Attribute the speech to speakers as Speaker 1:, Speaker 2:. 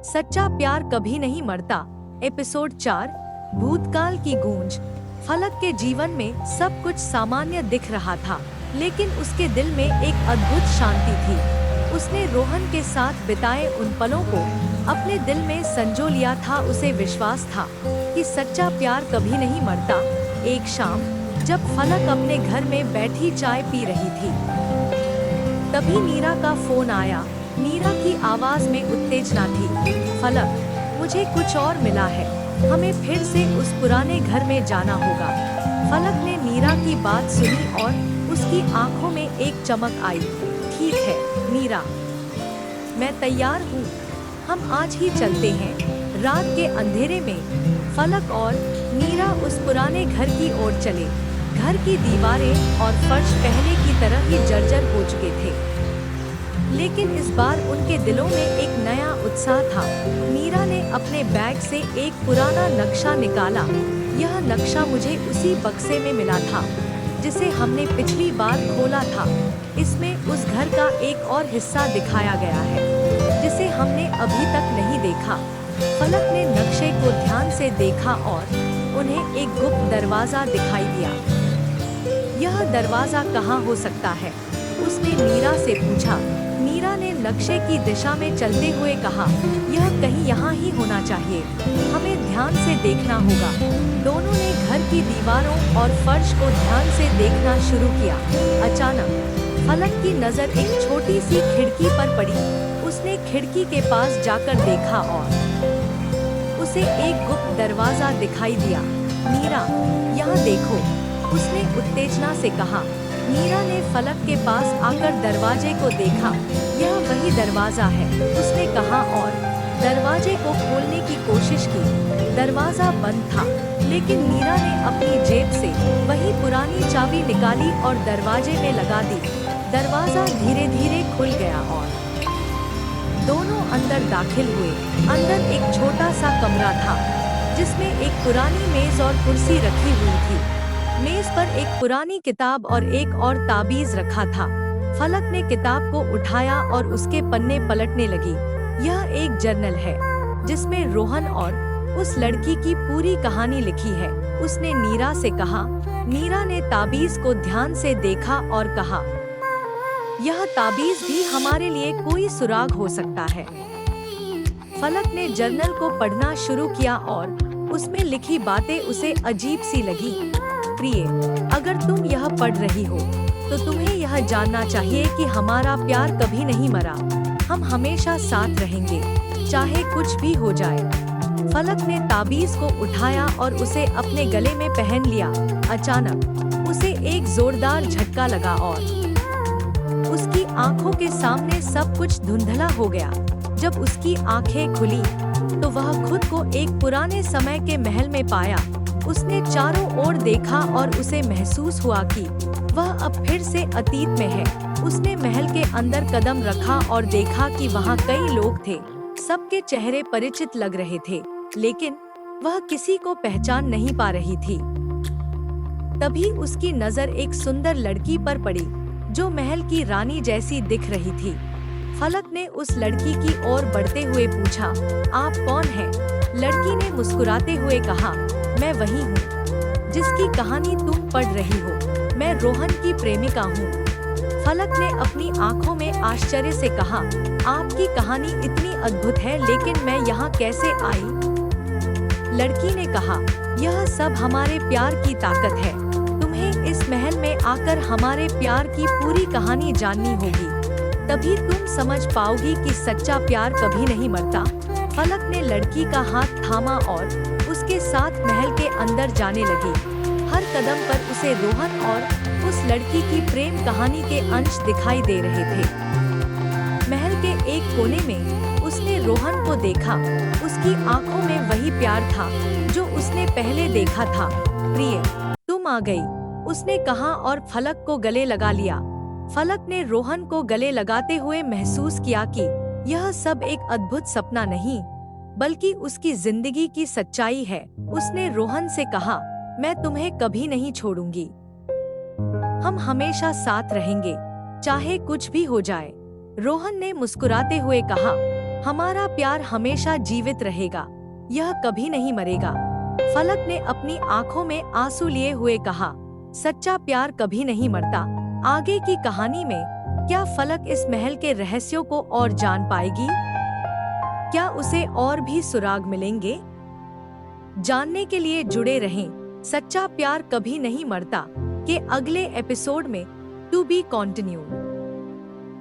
Speaker 1: सच्चा प्यार कभी नहीं मरता। एपिसोड 4, भूतकाल की गूंज। फलक के जीवन में सब कुछ सामान्य दिख रहा था, लेकिन उसके दिल में एक अद्भुत शांति थी। उसने रोहन के साथ बिताए उन पलों को अपने दिल में संजो लिया था। उसे विश्वास था कि सच्चा प्यार कभी नहीं मरता। एक शाम जब फलक अपने घर में बैठी चाय पी रही थी, तभी नीरा का फोन आया। नीरा की आवाज में उत्तेजना थी। फलक, मुझे कुछ और मिला है, हमें फिर से उस पुराने घर में जाना होगा। फलक ने नीरा की बात सुनी और उसकी आंखों में एक चमक आई। ठीक है नीरा, मैं तैयार हूँ, हम आज ही चलते हैं। रात के अंधेरे में फलक और नीरा उस पुराने घर की ओर चले। घर की दीवारें और फर्श पहले की तरह ही जर्जर हो चुके थे, लेकिन इस बार उनके दिलों में एक नया उत्साह था। मीरा ने अपने बैग से एक पुराना नक्शा निकाला। यह नक्शा मुझे उसी बक्से में मिला था जिसे हमने पिछली बार खोला था। इसमें उस घर का एक और हिस्सा दिखाया गया है जिसे हमने अभी तक नहीं देखा। फलक ने नक्शे को ध्यान से देखा और उन्हें एक गुप्त दरवाजा दिखाई दिया। यह दरवाजा कहाँ हो सकता है? उसने मीरा से पूछा। मीरा ने नक्शे की दिशा में चलते हुए कहा, यह कहीं यहाँ ही होना चाहिए, हमें ध्यान से देखना होगा। दोनों ने घर की दीवारों और फर्श को ध्यान से देखना शुरू किया। अचानक फलक की नजर एक छोटी सी खिड़की पर पड़ी। उसने खिड़की के पास जाकर देखा और उसे एक गुप्त दरवाजा दिखाई दिया। मीरा, यहाँ देखो, उसने उत्तेजना से कहा। मीरा ने फलक के पास आकर दरवाजे को देखा। यह वही दरवाजा है, उसने कहा और दरवाजे को खोलने की कोशिश की। दरवाजा बंद था, लेकिन मीरा ने अपनी जेब से वही पुरानी चाबी निकाली और दरवाजे में लगा दी। दरवाजा धीरे धीरे खुल गया और दोनों अंदर दाखिल हुए। अंदर एक छोटा सा कमरा था जिसमें एक पुरानी मेज और कुर्सी रखी हुई थी। मेज पर एक पुरानी किताब और एक और ताबीज रखा था। फलक ने किताब को उठाया और उसके पन्ने पलटने लगी। यह एक जर्नल है जिसमें रोहन और उस लड़की की पूरी कहानी लिखी है, उसने नीरा से कहा। नीरा ने ताबीज को ध्यान से देखा और कहा, यह ताबीज भी हमारे लिए कोई सुराग हो सकता है। फलक ने जर्नल को पढ़ना शुरू किया और उसमें लिखी बातें उसे अजीब सी लगी। प्रिय, अगर तुम यह पढ़ रही हो तो तुम्हें यह जानना चाहिए कि हमारा प्यार कभी नहीं मरा। हम हमेशा साथ रहेंगे, चाहे कुछ भी हो जाए। फलक ने ताबीज को उठाया और उसे अपने गले में पहन लिया। अचानक उसे एक जोरदार झटका लगा और उसकी आंखों के सामने सब कुछ धुंधला हो गया। जब उसकी आंखें खुली तो वह खुद को एक पुराने समय के महल में पाया। उसने चारों ओर देखा और उसे महसूस हुआ कि वह अब फिर से अतीत में है। उसने महल के अंदर कदम रखा और देखा कि वहाँ कई लोग थे। सबके चेहरे परिचित लग रहे थे, लेकिन वह किसी को पहचान नहीं पा रही थी। तभी उसकी नजर एक सुंदर लड़की पर पड़ी जो महल की रानी जैसी दिख रही थी। फलक ने उस लड़की की ओर बढ़ते हुए पूछा, आप कौन हैं? लड़की ने मुस्कुराते हुए कहा, मैं वही हूँ जिसकी कहानी तुम पढ़ रही हो। मैं रोहन की प्रेमिका हूँ। फलक ने अपनी आंखों में आश्चर्य से कहा, आपकी कहानी इतनी अद्भुत है, लेकिन मैं यहाँ कैसे आई? लड़की ने कहा, यह सब हमारे प्यार की ताकत है। तुम्हें इस महल में आकर हमारे प्यार की पूरी कहानी जाननी होगी, तभी तुम समझ पाओगी कि सच्चा प्यार कभी नहीं मरता। फलक ने लड़की का हाथ थामा और उसके साथ महल के अंदर जाने लगी। हर कदम पर उसे रोहन और उस लड़की की प्रेम कहानी के अंश दिखाई दे रहे थे। महल के एक कोने में उसने रोहन को देखा। उसकी आंखों में वही प्यार था जो उसने पहले देखा था। प्रिय, तुम आ गई, उसने कहा और फलक को गले लगा लिया। फलक ने रोहन को गले लगाते हुए महसूस किया कि यह सब एक अद्भुत सपना नहीं, बल्कि उसकी जिंदगी की सच्चाई है। उसने रोहन से कहा, मैं तुम्हें कभी नहीं छोड़ूंगी, हम हमेशा साथ रहेंगे, चाहे कुछ भी हो जाए। रोहन ने मुस्कुराते हुए कहा, हमारा प्यार हमेशा जीवित रहेगा, यह कभी नहीं मरेगा। फलक ने अपनी आंखों में आंसू लिए हुए कहा, सच्चा प्यार कभी नहीं मरता। आगे की कहानी में क्या फलक इस महल के रहस्यों को और जान पाएगी? क्या उसे और भी सुराग मिलेंगे? जानने के लिए जुड़े रहें। सच्चा प्यार कभी नहीं मरता के अगले एपिसोड में टू बी कंटिन्यूड।